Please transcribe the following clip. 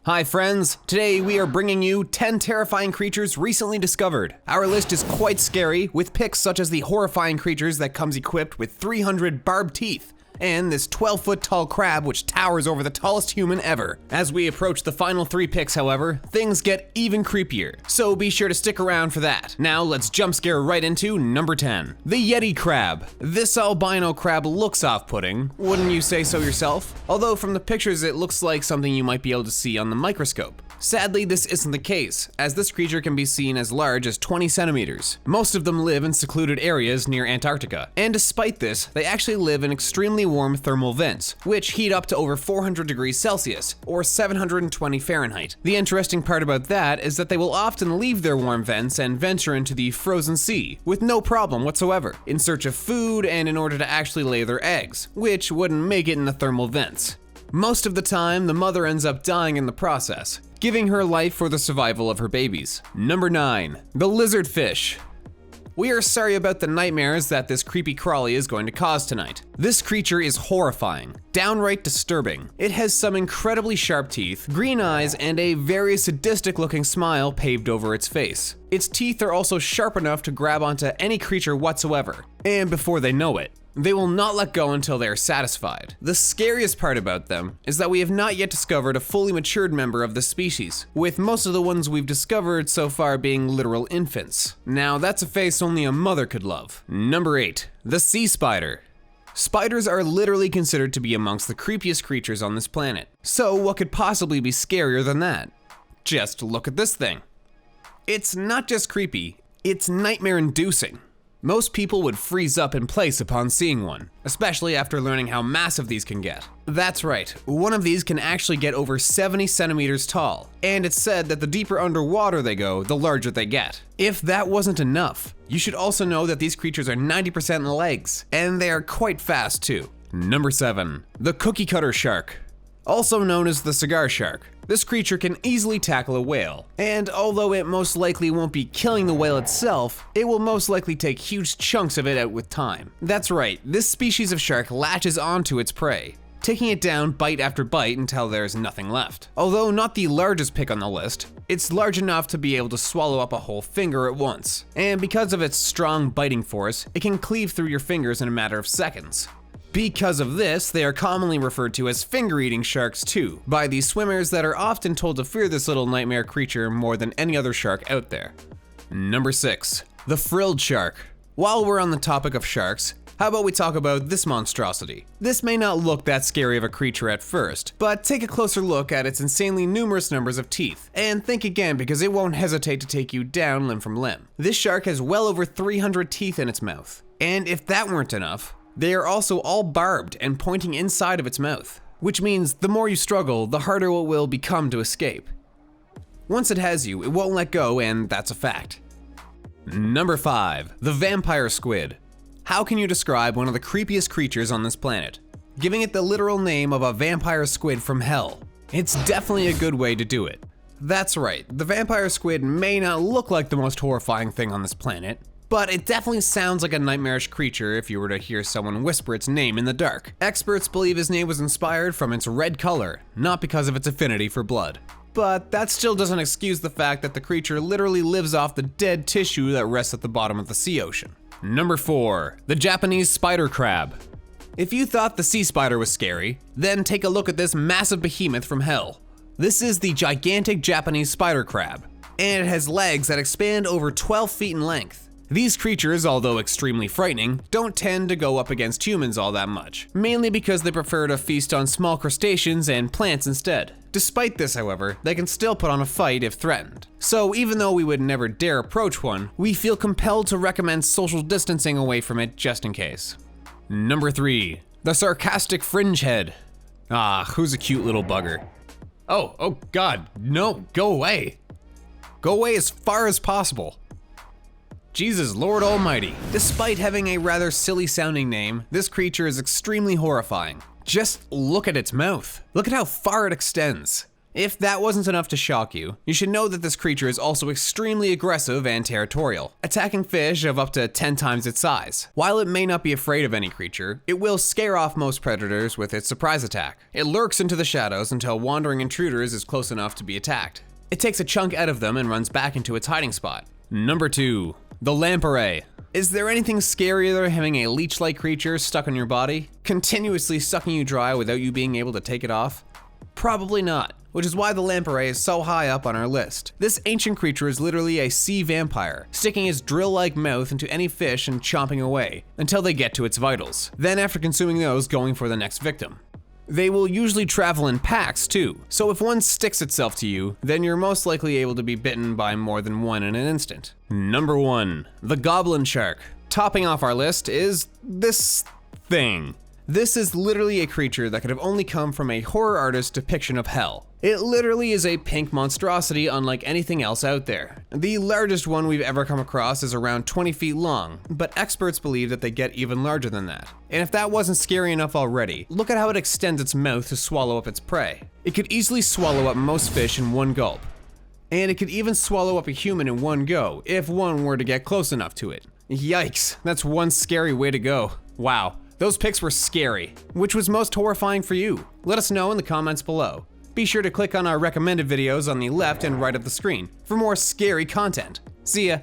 Hi friends, today we are bringing you 10 terrifying creatures recently discovered. Our list is quite scary, with picks such as the horrifying creatures that comes equipped with 300 barbed teeth, and this 12-foot tall crab which towers over the tallest human ever. As we approach the final 3 picks, however, things get even creepier, so be sure to stick around for that. Now let's jump scare right into number 10. The Yeti Crab. This albino crab looks off-putting, wouldn't you say so yourself? Although from the pictures it looks like something you might be able to see on the microscope. Sadly, this isn't the case, as this creature can be seen as large as 20 centimeters. Most of them live in secluded areas near Antarctica, and despite this, they actually live in extremely warm thermal vents, which heat up to over 400 degrees Celsius, or 720 Fahrenheit. The interesting part about that is that they will often leave their warm vents and venture into the frozen sea, with no problem whatsoever, in search of food and in order to actually lay their eggs, which wouldn't make it in the thermal vents. Most of the time, the mother ends up dying in the process, giving her life for the survival of her babies. Number 9. The Lizard Fish. We are sorry about the nightmares that this creepy crawly is going to cause tonight. This creature is horrifying, downright disturbing. It has some incredibly sharp teeth, green eyes, and a very sadistic looking smile paved over its face. Its teeth are also sharp enough to grab onto any creature whatsoever, and before they know it, they will not let go until they are satisfied. The scariest part about them is that we have not yet discovered a fully matured member of the species, with most of the ones we've discovered so far being literal infants. Now that's a face only a mother could love. Number 8. The Sea Spider. Spiders are literally considered to be amongst the creepiest creatures on this planet. So what could possibly be scarier than that? Just look at this thing. It's not just creepy, it's nightmare-inducing. Most people would freeze up in place upon seeing one, especially after learning how massive these can get. That's right, one of these can actually get over 70 centimeters tall, and it's said that the deeper underwater they go, the larger they get. If that wasn't enough, you should also know that these creatures are 90% legs, and they are quite fast too. Number 7. The Cookie Cutter Shark. Also known as the cigar shark, this creature can easily tackle a whale, and although it most likely won't be killing the whale itself, it will most likely take huge chunks of it out with time. That's right, this species of shark latches onto its prey, taking it down bite after bite until there's nothing left. Although not the largest pick on the list, it's large enough to be able to swallow up a whole finger at once, and because of its strong biting force, it can cleave through your fingers in a matter of seconds. Because of this, they are commonly referred to as finger-eating sharks too, by the swimmers that are often told to fear this little nightmare creature more than any other shark out there. Number 6. The Frilled Shark. While we're on the topic of sharks, how about we talk about this monstrosity? This may not look that scary of a creature at first, but take a closer look at its insanely numerous numbers of teeth, and think again because it won't hesitate to take you down limb from limb. This shark has well over 300 teeth in its mouth, and if that weren't enough, they are also all barbed and pointing inside of its mouth, which means the more you struggle, the harder it will become to escape. Once it has you, it won't let go, and that's a fact. Number 5. The Vampire Squid. How can you describe one of the creepiest creatures on this planet? Giving it the literal name of a vampire squid from hell. It's definitely a good way to do it. That's right, the vampire squid may not look like the most horrifying thing on this planet, but it definitely sounds like a nightmarish creature if you were to hear someone whisper its name in the dark. Experts believe his name was inspired from its red color, not because of its affinity for blood. But that still doesn't excuse the fact that the creature literally lives off the dead tissue that rests at the bottom of the sea ocean. Number 4. The Japanese Spider Crab. If you thought the sea spider was scary, then take a look at this massive behemoth from hell. This is the gigantic Japanese spider crab, and it has legs that expand over 12 feet in length. These creatures, although extremely frightening, don't tend to go up against humans all that much, mainly because they prefer to feast on small crustaceans and plants instead. Despite this, however, they can still put on a fight if threatened. So even though we would never dare approach one, we feel compelled to recommend social distancing away from it just in case. Number 3. The Sarcastic Fringehead. Ah, who's a cute little bugger? Oh god, no, go away. Go away as far as possible. Jesus Lord Almighty. Despite having a rather silly sounding name, this creature is extremely horrifying. Just look at its mouth. Look at how far it extends. If that wasn't enough to shock you, you should know that this creature is also extremely aggressive and territorial, attacking fish of up to 10 times its size. While it may not be afraid of any creature, it will scare off most predators with its surprise attack. It lurks into the shadows until wandering intruders is close enough to be attacked. It takes a chunk out of them and runs back into its hiding spot. Number 2. The Lamparay. Is there anything scarier than having a leech-like creature stuck on your body, continuously sucking you dry without you being able to take it off? Probably not, which is why the Lamparay is so high up on our list. This ancient creature is literally a sea vampire, sticking his drill-like mouth into any fish and chomping away until they get to its vitals. Then after consuming those, going for the next victim. They will usually travel in packs too, so if one sticks itself to you, then you're most likely able to be bitten by more than one in an instant. Number 1. The Goblin Shark. Topping off our list is this thing. This is literally a creature that could have only come from a horror artist's depiction of hell. It literally is a pink monstrosity unlike anything else out there. The largest one we've ever come across is around 20 feet long, but experts believe that they get even larger than that. And if that wasn't scary enough already, look at how it extends its mouth to swallow up its prey. It could easily swallow up most fish in one gulp. And it could even swallow up a human in one go, if one were to get close enough to it. Yikes, that's one scary way to go. Wow, those pics were scary. Which was most horrifying for you? Let us know in the comments below. Be sure to click on our recommended videos on the left and right of the screen for more scary content. See ya!